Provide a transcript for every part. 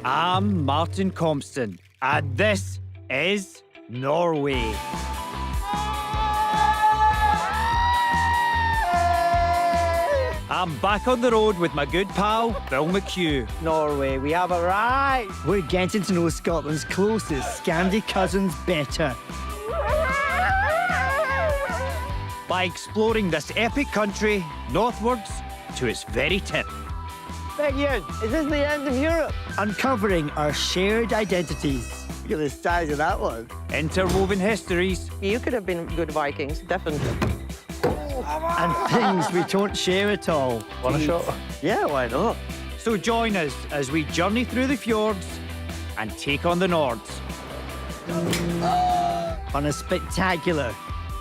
I'm Martin Compston, and this is Norway. I'm back on the road with my good pal, Bill McHugh. Norway, we have arrived. We're getting to know Scotland's closest Scandi cousins better. By exploring this epic country northwards to its very tip. Big-Eared, is this the end of Europe? Uncovering our shared identities. Look at the size of that one. Interwoven histories. You could have been good Vikings, definitely. And things we don't share at all. Want a shot? Yeah, why not? So join us as we journey through the fjords and take on the Nords. On a spectacular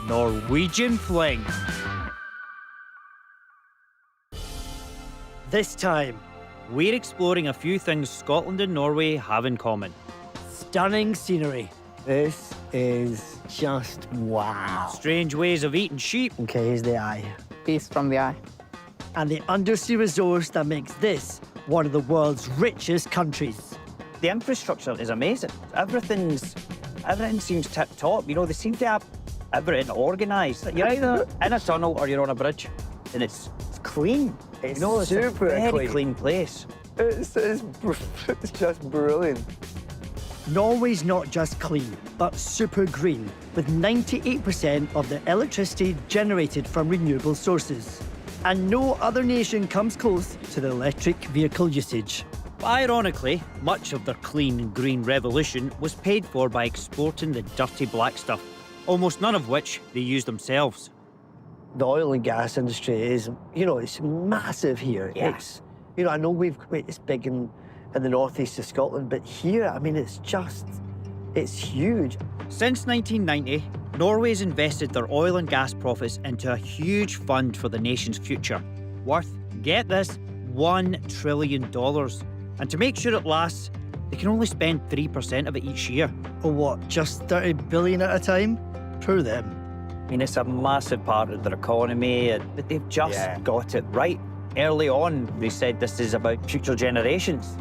Norwegian Fling. this time. We're exploring a few things Scotland and Norway have in common. Stunning scenery. This is just wow. Strange ways of eating sheep. Okay, here's the eye. Piece from the eye. And the undersea resource that makes this one of the world's richest countries. The infrastructure is amazing. Everything seems tip-top. You know, they seem to have everything organised. You're either in a tunnel or you're on a bridge, and it's clean. It's you know, it's a super very clean. clean place. It's just brilliant. Norway's not just clean, but super green, with 98% of their electricity generated from renewable sources. And no other nation comes close to the electric vehicle usage. Ironically, much of their clean green revolution was paid for by exporting the dirty black stuff, almost none of which they use themselves. The oil and gas industry is, you know, it's massive here. Yeah. It's, you know, I know it's big in the northeast of Scotland, but here, I mean, it's huge. Since 1990, Norway's invested their oil and gas profits into a huge fund for the nation's future, worth, get this, $1 trillion. And to make sure it lasts, they can only spend 3% of it each year. Or what, just 30 billion at a time? Poor them. I mean, it's a massive part of their economy, but they've just got it right. Early on, they said this is about future generations.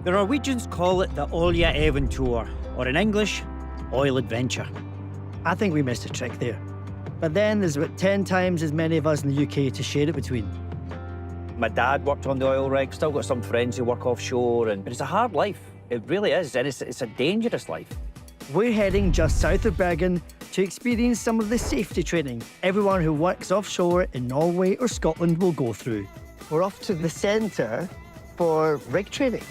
The Norwegians call it the Olja Eventyr, or in English, oil adventure. I think we missed a trick there. But then there's about 10 times as many of us in the UK to share it between. My dad worked on the oil rig, still got some friends who work offshore, but it's a hard life. It really is, and it's a dangerous life. We're heading just south of Bergen to experience some of the safety training everyone who works offshore in Norway or Scotland will go through. We're off to the centre for rig training.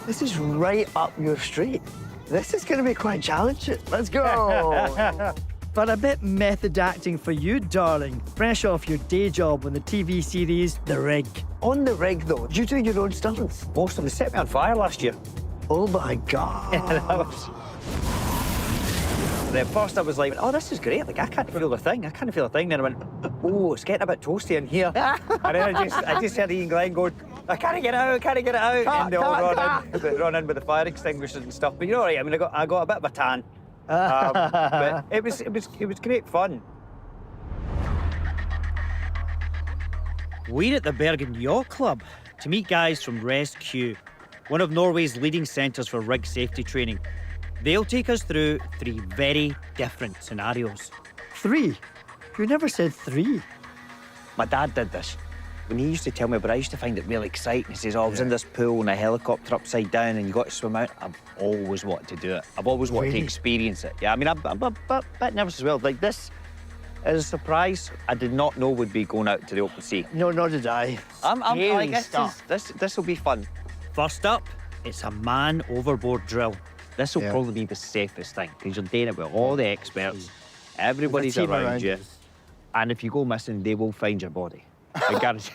This is right up your street. This is going to be quite challenging. Let's go. But a bit method acting for you, darling, fresh off your day job on the TV series The Rig. On the rig, though, do you do your own stunts? Most of them set me on fire last year. Oh, my God. At first I was like, oh, this is great. Like, I can't feel a thing. I can't feel a thing. Then I went, oh, it's getting a bit toasty in here. And then I just heard Ian Glenn going, I can't get it out, and they all run in with the fire extinguishers and stuff. But you know what? I mean, I got a bit of a tan. But it was great fun. We're at the Bergen Yacht Club to meet guys from Rescue, one of Norway's leading centres for rig safety training. They'll take us through 3 very different scenarios. 3? You never said 3. My dad did this. When he used to tell me about it, I used to find it really exciting. He says, oh, I was in this pool in a helicopter upside down and you got to swim out. I've always wanted to do it. I've always wanted to experience it. Yeah, I mean, I'm a bit nervous as well. Like, this is a surprise. I did not know we'd be going out to the open sea. No, nor did I. I'm like, Scary this will be fun. First up, it's a man overboard drill. This will probably be the safest thing because you're doing it with all the experts. Everybody's team around you. us. And if you go missing, they will find your body. I guarantee.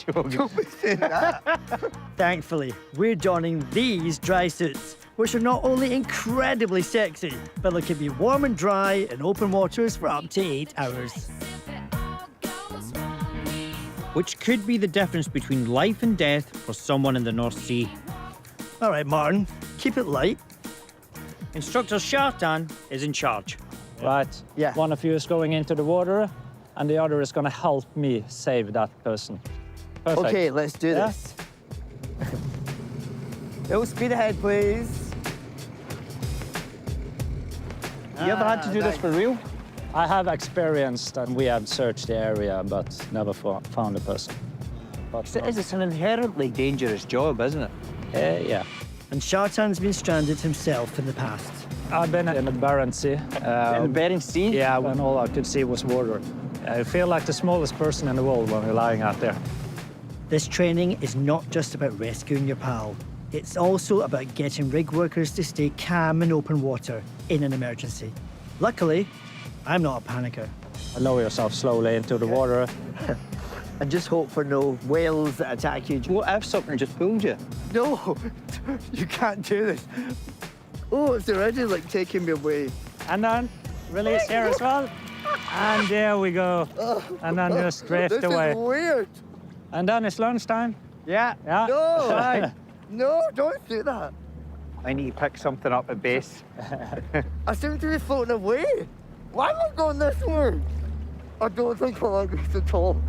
Don't be saying that. Thankfully, we're donning these dry suits, which are not only incredibly sexy, but they can be warm and dry in open waters for up to 8 hours. Which could be the difference between life and death for someone in the North Sea. All right, Martin, keep it light. Instructor Shartan is in charge. Right. Yeah. One of you is going into the water, and the other is going to help me save that person. Perfect. Okay, let's do Yeah. this. No speed ahead, please. You ever had to do this for real? I have experienced that we have searched the area but never found a person. But It's an inherently dangerous job, isn't it? yeah. And Shartan's been stranded himself in the past. I've been in the Barents Sea. In the Bering Sea? Yeah, when all I could see was water. I feel like the smallest person in the world when we're lying out there. This training is not just about rescuing your pal. It's also about getting rig workers to stay calm in open water in an emergency. Luckily, I'm not a panicker. Lower yourself slowly into the water. And just hope for no whales that attack you. What if something just pulled you? No, you can't do this. Oh, it's already like taking me away. And then release here as well. And there we go. And then just drift This away. is weird. And then it's lunchtime. Yeah. Yeah. No, no, don't do that. I need to pick something up at base. I seem to be floating away. Why am I going this way? I don't think I like this at all.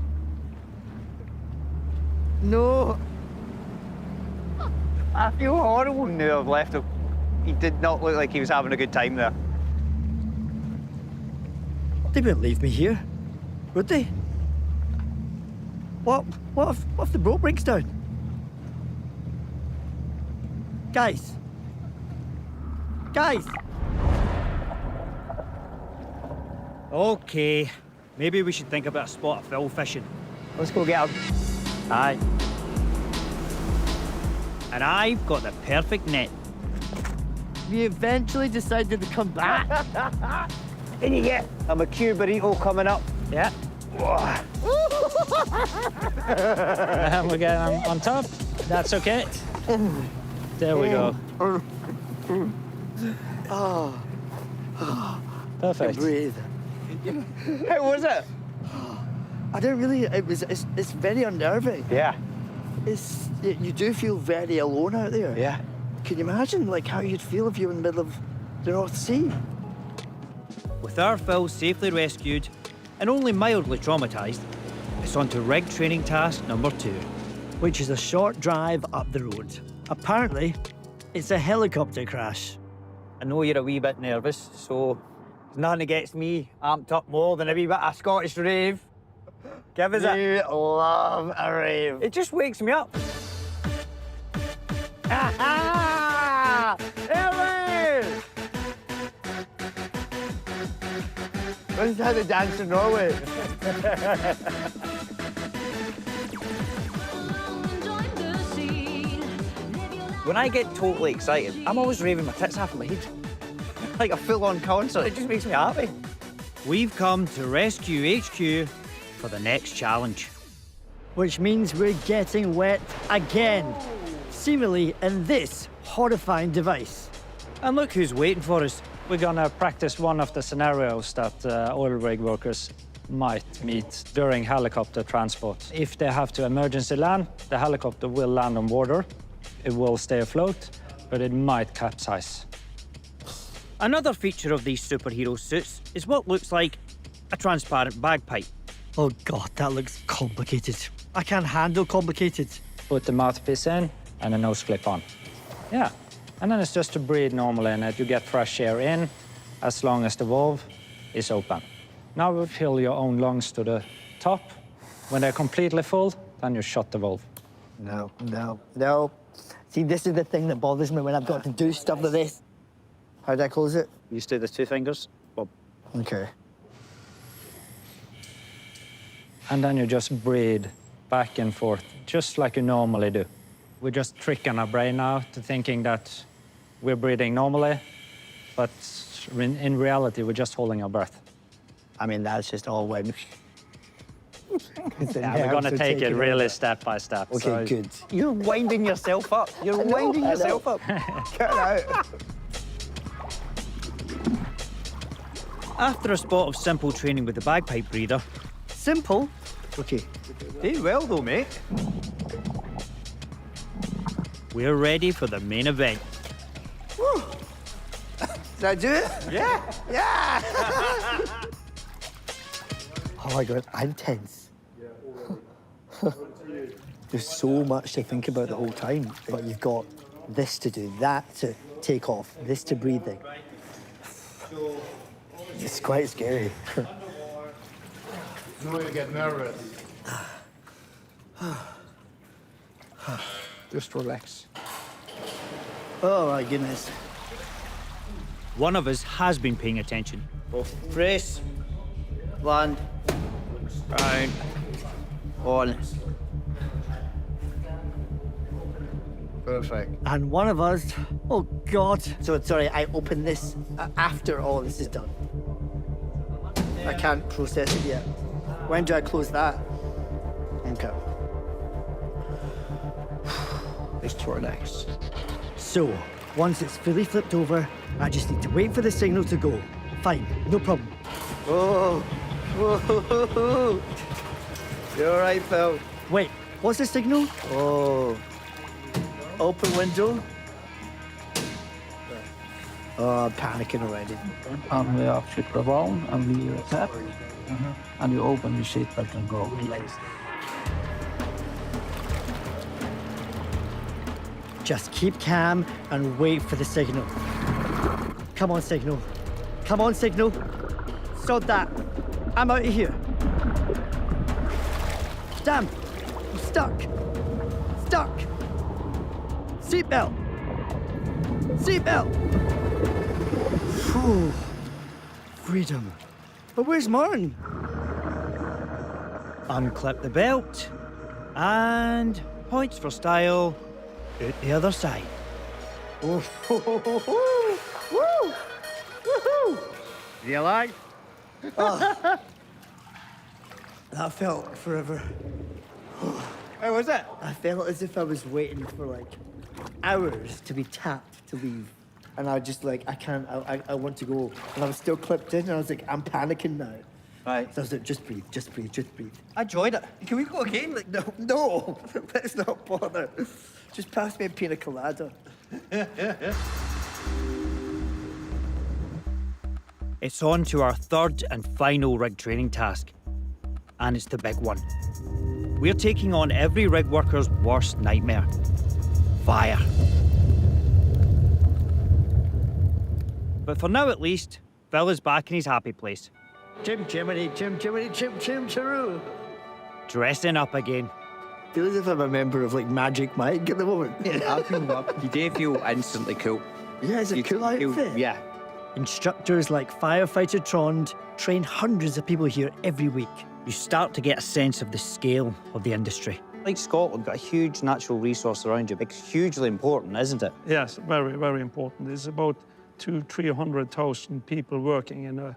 No. I feel horrible now I've left him. He did not look like he was having a good time there. They wouldn't leave me here, would they? What if the boat breaks down? Guys! Guys! Okay, maybe we should think about a spot of Phil fishing. Let's go get him. Aye. And I've got the perfect net. We eventually decided to come back. In you get a McHugh burrito coming up. Yeah. And we're getting on top. That's okay. There we go. Perfect. Breathe. How was it? I don't really. It's very unnerving. Yeah. You do feel very alone out there. Yeah. Can you imagine like how you'd feel if you were in the middle of the North Sea? With our Phil safely rescued and only mildly traumatised, it's on to rig training task number 2. Which is a short drive up the road. Apparently, it's a helicopter crash. I know you're a wee bit nervous, so there's nothing that gets me amped up more than a wee bit of Scottish rave. Give us it. You love a rave. It just wakes me up. Ellie! This is how they dance in Norway. When I get totally excited, I'm always raving my tits off in my head. Like a full-on concert. It just makes me happy. We've come to Rescue HQ for the next challenge. Which means we're getting wet again. Seemingly in this horrifying device. And look who's waiting for us. We're gonna practice one of the scenarios that oil rig workers might meet during helicopter transport. If they have to emergency land, the helicopter will land on water. It will stay afloat, but it might capsize. Another feature of these superhero suits is what looks like a transparent bagpipe. Oh God, that looks complicated. I can't handle complicated. Put the mouthpiece in and the nose clip on. Yeah, and then it's just to breathe normally in it. You get fresh air in as long as the valve is open. Now you fill your own lungs to the top. When they're completely full, then you shut the valve. No, no, no. See, this is the thing that bothers me when I've got to do stuff like this. How do I close it? You just do the 2 fingers. Well, Okay. And then you just breathe back and forth, just like you normally do. We're just tricking our brain now to thinking that we're breathing normally, but in reality, we're just holding our breath. I mean, that's just all when. Yeah, we're gonna take it really step by step. Okay, so good. you're winding yourself up. You're winding yourself up. Get out. After a spot of simple training with the bagpipe breather, Simple. Okay. Did well though, mate. we're ready for the main event. Did I do it? Yeah. Yeah! Oh my God, I'm tense. There's so much to think about the whole time, but you've got this to do, that to take off, this to breathing. It's quite scary. No, you get nervous. Just relax. Oh my goodness. One of us has been paying attention. Brace. Land. Round. On. Perfect. And one of us, oh God. So sorry, I open this after all this is done. I can't process it yet. When do I close that? Okay. Just relax. So, once it's fully flipped over, I just need to wait for the signal to go. Fine, no problem. Oh. Whoa. You're all right, Phil. Wait, what's the signal? Oh. Open window. Oh, I'm panicking already. And we have ship around and we tap. And you open the seat belt and go. Just keep calm and wait for the signal. Come on, signal. Come on, signal. Stop that. I'm out of here. Damn. I'm stuck. Stuck. Seatbelt. Seatbelt. Phew. Freedom. But where's Martin? Unclip the belt. And points for style. Out the other side. Woo! Woohoo! You like? That felt forever. How was it? I felt as if I was waiting for like hours to be tapped to leave. And I just like, I can't, I want to go. And I was still clipped in and I was like, I'm panicking now. Right. So I was like, just breathe, just breathe, just breathe. I enjoyed it. Can we go again? Like, No, let's not bother. Just pass me a pina colada. It's on to our third and final rig training task. And it's the big one. We're taking on every rig worker's worst nightmare. Fire. But for now at least, Phil is back in his happy place. Chim chimney, chim chimney, chim chim chiroo. Dressing up again. Feel as if I'm a member of like Magic Mike at the moment. I feel up. You do feel instantly cool. Yeah, it's a cool outfit. Yeah. Instructors like Firefighter Trond train hundreds of people here every week. You start to get a sense of the scale of the industry. Like Scotland, got a huge natural resource around you. It's hugely important, isn't it? Yes, very, very important. There's about 200,000-300,000 people working in the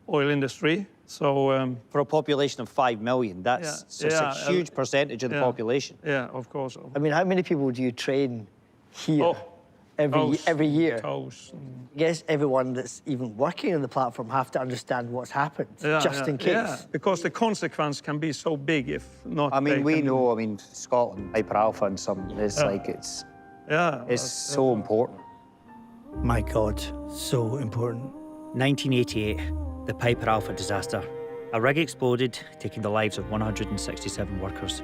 oil industry. So For a population of 5 million, that's a huge percentage of the population. Yeah, of course. I mean, how many people do you train here Oh, every year? 1,000. I guess everyone that's even working on the platform have to understand what's happened, just in case. Yeah, because the consequence can be so big if not. I mean, taken. we know, Scotland, Hyper Alpha and something, it's like, it's so important. My God, so important. 1988, the Piper Alpha disaster. A rig exploded, taking the lives of 167 workers.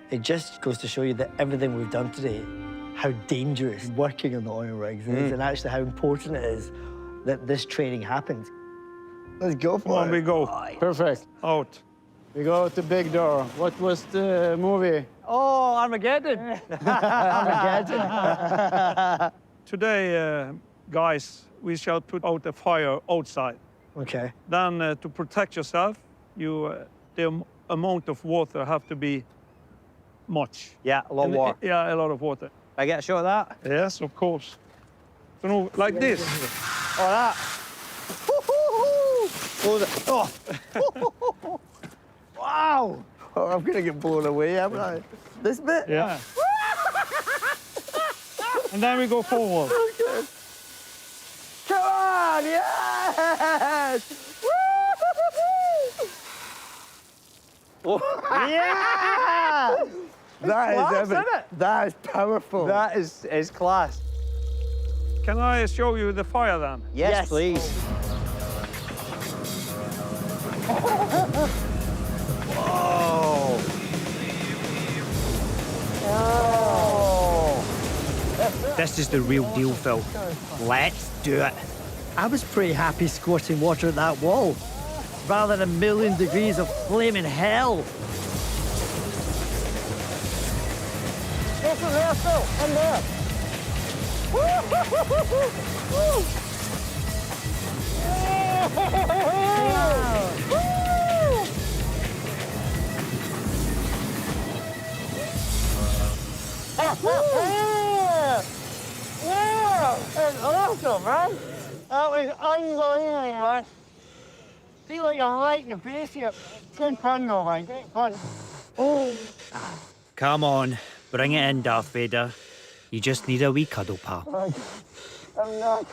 It just goes to show you that everything we've done today, how dangerous working on the oil rigs is, and actually how important it is that this training happens. Let's go for On it. we go. Perfect. Out. We go to big door. What was the movie? Oh, Armageddon! Armageddon. Today, guys, we shall put out a fire outside. Okay. Then, to protect yourself, the amount of water have to be much. Yeah, a lot of water. Yeah, a lot of water. I get a shot of that? Yes, of course. So, no, like this. Oh, that. Close it. Oh. Wow! Oh, I'm gonna get blown away, am I? This bit? Yeah. And then we go forward. Okay. Come on! Yes! Yeah! That is class, epic. isn't it? That is powerful. That is class. Can I show you the fire then? Yes, please. Whoa. This is the real deal, Phil. Let's do it. I was pretty happy squirting water at that wall, rather than a million degrees of flaming hell. Go from there, Phil. In there. Yeah, it's awesome, man. That was unbelievable, man. Feel like I'm right in the base here. It's good fun, though, man. Great fun. Oh. Come on, bring it in, Darth Vader. You just need a wee cuddle, pal. I'm not.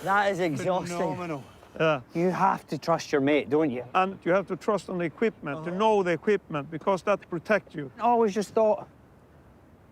That is exhausting. Phenomenal. Yeah. You have to trust your mate, don't you? And you have to trust on the equipment, to know the equipment, because that protects you. I always just thought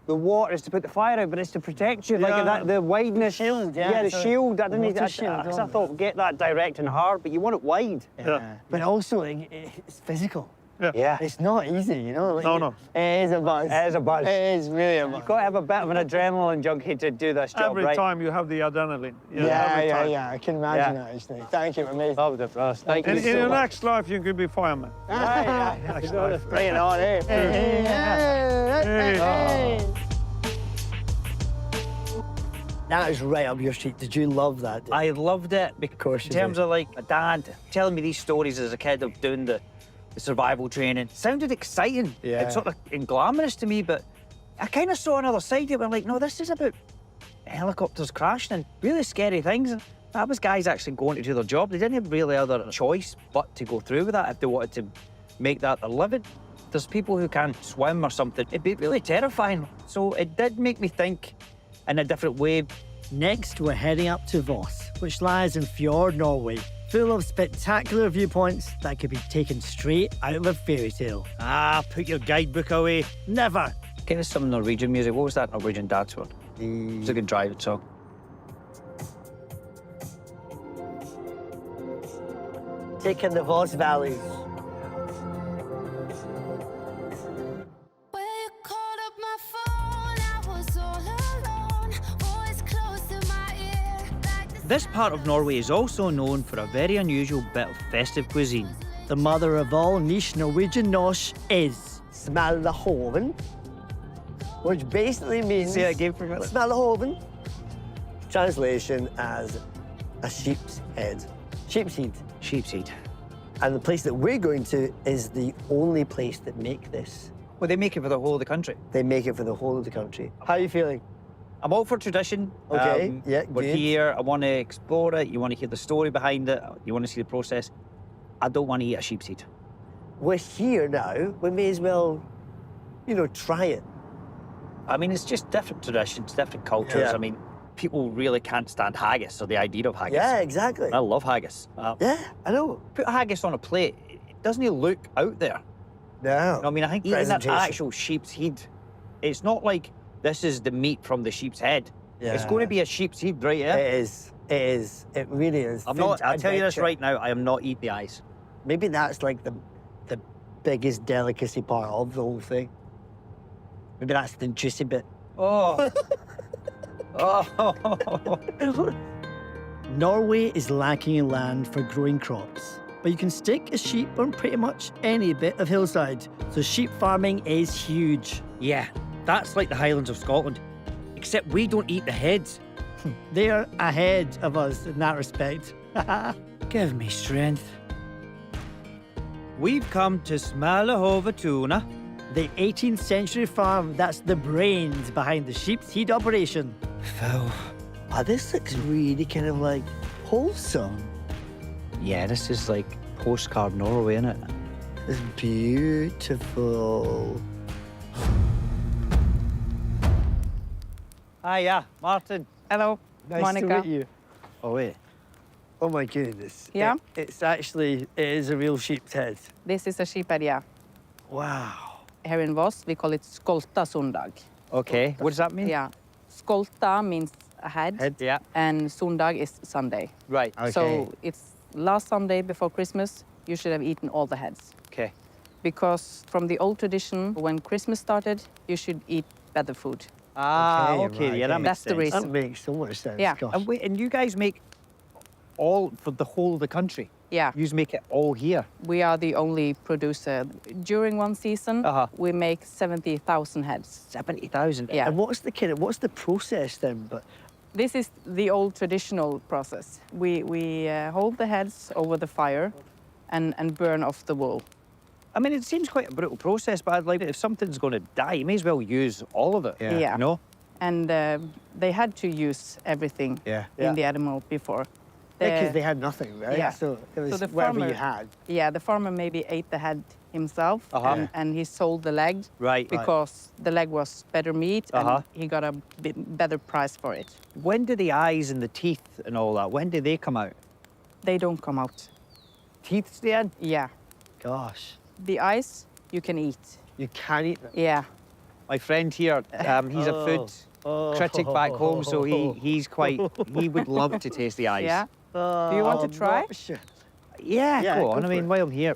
the water is to put the fire out, but it's to protect you. Like Yeah. that, the wideness. Shield, yeah, Yeah, the so shield. I didn't need water that. shield, Because I don't thought, get that direct and hard, but you want it wide. Yeah. But also, like, it's physical. Yeah. It's not easy, you know? Like, No. It is a buzz. It is a buzz. It is really a buzz. You've got to have a bit of an adrenaline junkie to do this job, Every right? time you have the adrenaline. Yeah, every time. I can imagine Yeah. that, actually. Thank you, amazing. Love the thrust. Thank In you so your much. next life, you could be fireman. Next life. Bring it on, eh? That is right up your street. Did you love that? I loved it because course in you terms did. of like my dad telling me these stories as a kid of doing the survival training. Sounded exciting. Yeah. It's sort of and glamorous to me, but I kind of saw another side of it. I'm like, no, this is about helicopters crashing and really scary things. And that was guys actually going to do their job. They didn't have really other choice but to go through with that if they wanted to make that their living. There's people who can't swim or something. It'd be really terrifying. So it did make me think in a different way. Next, we're heading up to Voss, which lies in Fjord, Norway, full of spectacular viewpoints that could be taken straight out of a fairy tale. Ah, put your guidebook away. Never. Give us some Norwegian music. What was that Norwegian dance one? It's a good driving song. Taking the Voss valleys. This part of Norway is also known for a very unusual bit of festive cuisine. The mother of all niche Norwegian nosh is Smallehoven, which basically means... Say that again for me. Smallehoven. Translation as a sheep's head. Sheep's head. Sheepseed. And the place that we're going to is the only place that make this. Well, they make it for the whole of the country. They make it for the whole of the country. How are you feeling? I'm all for tradition. Okay, yeah, We're good. here. I want to explore it. You want to hear the story behind it. You want to see the process. I don't want to eat a sheep's head. We're here now. We may as well, try it. I mean, it's just different traditions, different cultures. Yeah. I mean, people really can't stand haggis or the idea of haggis. Yeah, exactly. I love haggis. Yeah, I know. Put haggis on a plate. It doesn't look out there. No. I mean, I think eating that Presentation. actual sheep's head, it's not like this is the meat from the sheep's head. Yeah. It's going to be a sheep's head, right? Yeah. It is. It is. It really is. I'm not. I'll tell you this Adventure. right now. I am not eating the eyes. Maybe that's like the biggest delicacy part of the whole thing. Maybe that's the juicy bit. Oh. Oh. Norway is lacking in land for growing crops, but you can stick a sheep on pretty much any bit of hillside. So sheep farming is huge. Yeah, that's like the Highlands of Scotland. Except we don't eat the heads. They're ahead of us in that respect. Give me strength. We've come to Smallehovetuna. The 18th century farm that's the brains behind the sheep's head operation. Phil. Oh, this looks really kind of like wholesome. Yeah, this is like postcard Norway, isn't it? It's beautiful. Hiya, Martin. Hello, Nice Monica. to meet you. Oh wait. Oh my goodness. Yeah? It is a real sheep's head. This is a sheep area. Wow. Here in Voss, we call it Skolta Sundag. Okay. What does that mean? Yeah. Skolta means a head, Head. Yeah. and Sundag is Sunday. Right. Okay. So it's last Sunday before Christmas, you should have eaten all the heads. Okay. because from the old tradition, when Christmas started, you should eat better food. Ah, Okay, okay, right, yeah, that okay. makes That's the sense. reason. That makes so much sense. Yeah. Gosh. And wait, and you guys make all for the whole of the country? Yeah, You make it all here? we are the only producer. During one season, we make 70,000 heads. 70,000? Yeah. And what's the process then? But This is the old traditional process. We hold the heads over the fire and burn off the wool. I mean, it seems quite a brutal process, but I'd like if something's going to die, you may as well use all of it. Yeah. You know? And they had to use everything Yeah. in the animal before. because they had nothing, right? Yeah. So it was the whatever farmer, you had. Yeah, the farmer maybe ate the head himself and he sold the leg Right. because the leg was better meat and he got a better price for it. When do the eyes and the teeth and all that, when do they come out? They don't come out. Teeth stay in? Yeah. Gosh, The eyes you can eat. you can't eat them. Yeah. My friend here, he's a food critic back home, so he would love to taste the eyes. Yeah. Do you want to try? Sure. Yeah, Yeah, go on. go I for mean, it. while I'm here,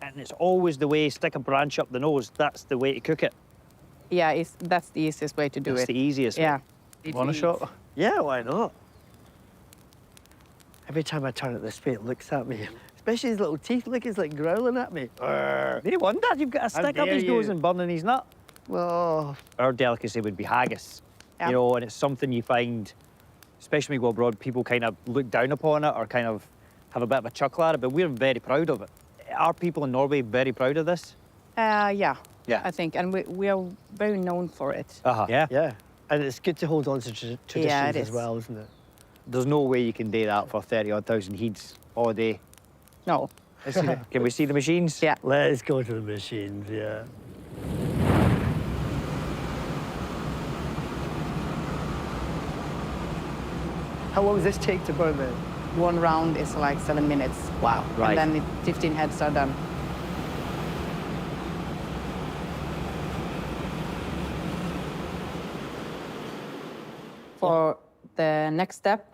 and it's always the way, stick a branch up the nose. That's the way to cook it. Yeah, that's the easiest way to do That's it. the easiest. Yeah. Want a shot? Yeah, why not? Every time I turn it this way, it looks at me. Especially his little teeth, look, he's like growling at me. No wonder you've got a stick up dare his nose you. and burning his nut. Oh, Our delicacy would be haggis. Yeah. You know, and it's something you find, especially when we go abroad, people kind of look down upon it or kind of have a bit of a chuckle at it, but we're very proud of it. Are people in Norway very proud of this? Yeah. Yeah. I think, and we are very known for it. Yeah. yeah. And it's good to hold on to traditions it as is. well, isn't it? There's no way you can do that for 30-odd thousand heads all day. No. Let's see can we see the machines? Yeah. Let's go to the machines, yeah. How long does this take to burn then? One round is like 7 minutes. Wow. Right. And then 15 heads are done. For the next step,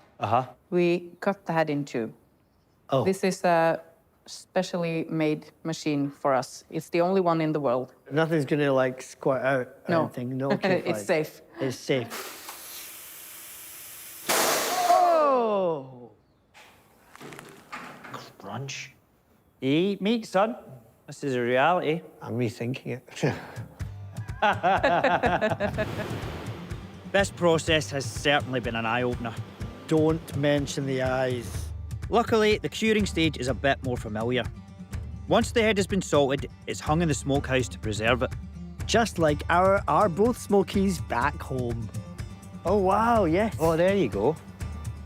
we cut the head in two. Oh. This is a specially made machine for us. It's the only one in the world. Nothing's gonna like squirt out or No. anything. No, okay, It's fine. safe. It's safe. Oh! Crunch. Eat meat, son. This is a reality. I'm rethinking it. This process has certainly been an eye-opener. Don't mention the eyes. Luckily, the curing stage is a bit more familiar. Once the head has been salted, it's hung in the smokehouse to preserve it. Just like our both smokies back home. Oh wow, yes. Oh, there you go.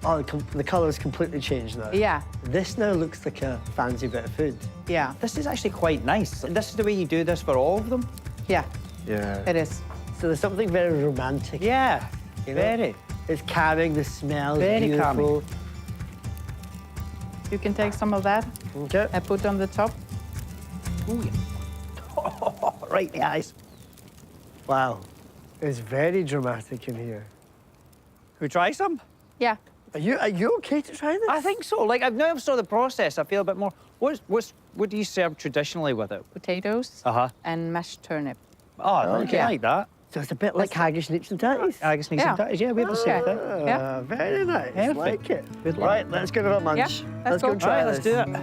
Oh, the colour's completely changed now. Yeah, This now looks like a fancy bit of food. yeah, This is actually quite nice. This is the way you do this for all of them? yeah, Yeah. it is. So there's something very romantic. Yeah, You know? very. It's calming, the smell's Very beautiful. calming. You can take some of that Okay. and put on the top. Ooh, yeah. Right in the eyes. Wow. It's very dramatic in here. Can we try some? Yeah, Are you okay to try this? I think so. Like, now I've saw the process, I feel a bit more... What do you serve traditionally with it? potatoes and mashed turnip. Oh, okay. I like that. So it's a bit like haggis, nips and tatties. I guess need Yeah. some tatties. Yeah, we have the same Okay. thing. Yeah. Very nice. Perfect. Like it. Good luck. Right, let's go to lunch. Yeah, let's go go. and try Right, let's this. do it.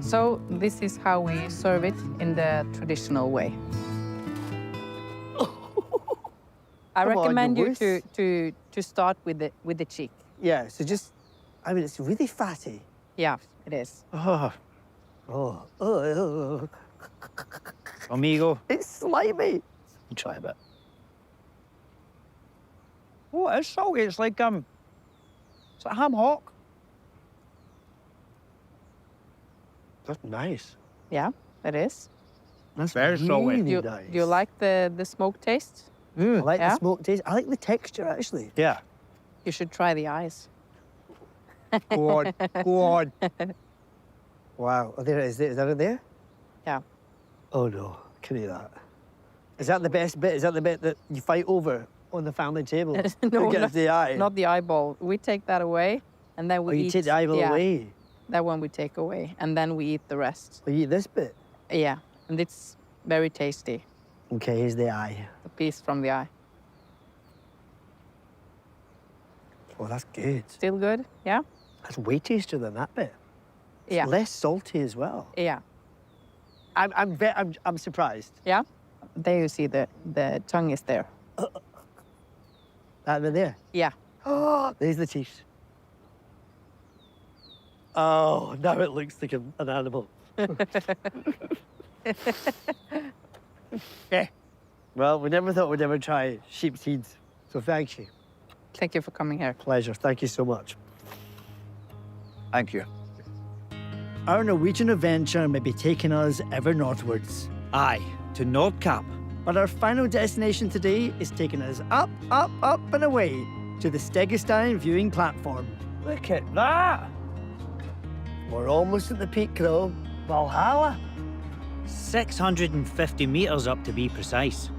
So this is how we serve it in the traditional way. I Come on, recommend you you wuss. to start with the cheek. Yeah, so just, I mean, it's really fatty. Yeah, it is. Oh. Amigo. It's slimy. You try a bit. Oh, it's salty. It's like ham hock. That's nice. Yeah, it is. That's Very salty. really You, nice. do you like the smoke taste? I like Yeah? the smoke taste. I like the texture, actually. Yeah. You should try the eyes. Go on. Go on. Wow. Oh, there it is. Is that it there? Yeah. Oh, no. Can eat that. Is that the best bit? Is that the bit that you fight over on the family table? No, Who gets the eye? Not the eyeball. We take that away, And then we you eat. take the eyeball yeah, away. That one we take away, and then we eat the rest. You eat this bit. Yeah, and it's very tasty. Okay, here's the eye. The piece from the eye. Oh, that's good. Still good? Yeah. That's way tastier than that bit. It's Yeah. less salty as well. Yeah. I'm surprised. Yeah. There you see the tongue is there. That bit there. Yeah. Oh, there's the teeth. Oh, now it looks like an animal. Yeah. Well, we never thought we'd ever try sheep's heads, so thank you. Thank you for coming here. Pleasure. Thank you so much. Thank you. Our Norwegian adventure may be taking us ever northwards, Aye, to Nordkapp. but our final destination today is taking us up, up, up and away to the Steggestein viewing platform. Look at that. We're almost at the peak, though. Valhalla. 650 metres up to be precise.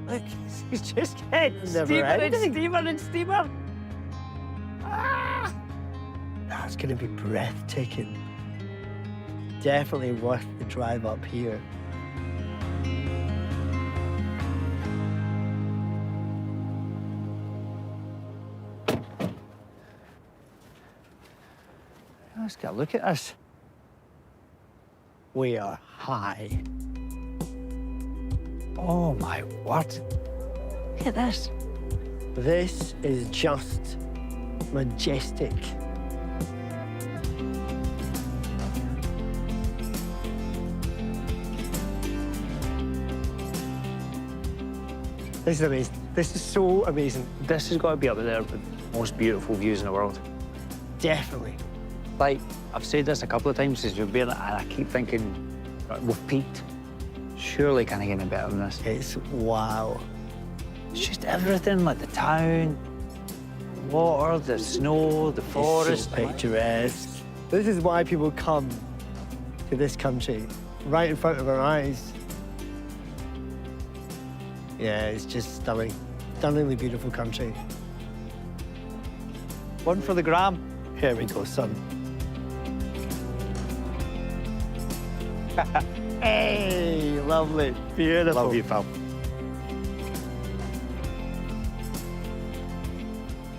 Look, it's just getting Never steeper and ending. steeper and steeper. That's going to be breathtaking. Definitely worth the drive up here. Let's get a look at this. We are high. Oh my word. Look at this. This is just majestic. This is amazing. This is so amazing. This has got to be up there with the most beautiful views in the world. Definitely. Like, I've said this a couple of times since we've been, and I keep thinking, right, we've peaked. Surely can I get any better than this? It's wow. It's just everything, like the town, water, the snow, the forest. It's so picturesque. This is why people come to this country, right in front of our eyes. Yeah, it's just stunning. Stunningly beautiful country. One for the gram. Here we go, son. Hey, lovely, beautiful. Love you, pal.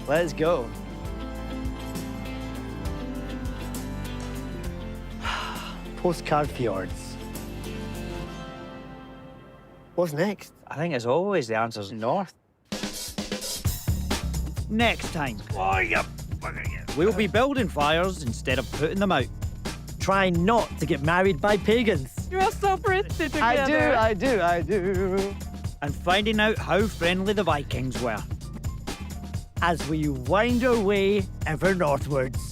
Let's go. Postcard fjords. What's next? I think, as always, the answer's north. Next time. We'll be building fires instead of putting them out. Try not to get married by pagans. You are so pretty together. I do. And finding out how friendly the Vikings were. As we wind our way ever northwards.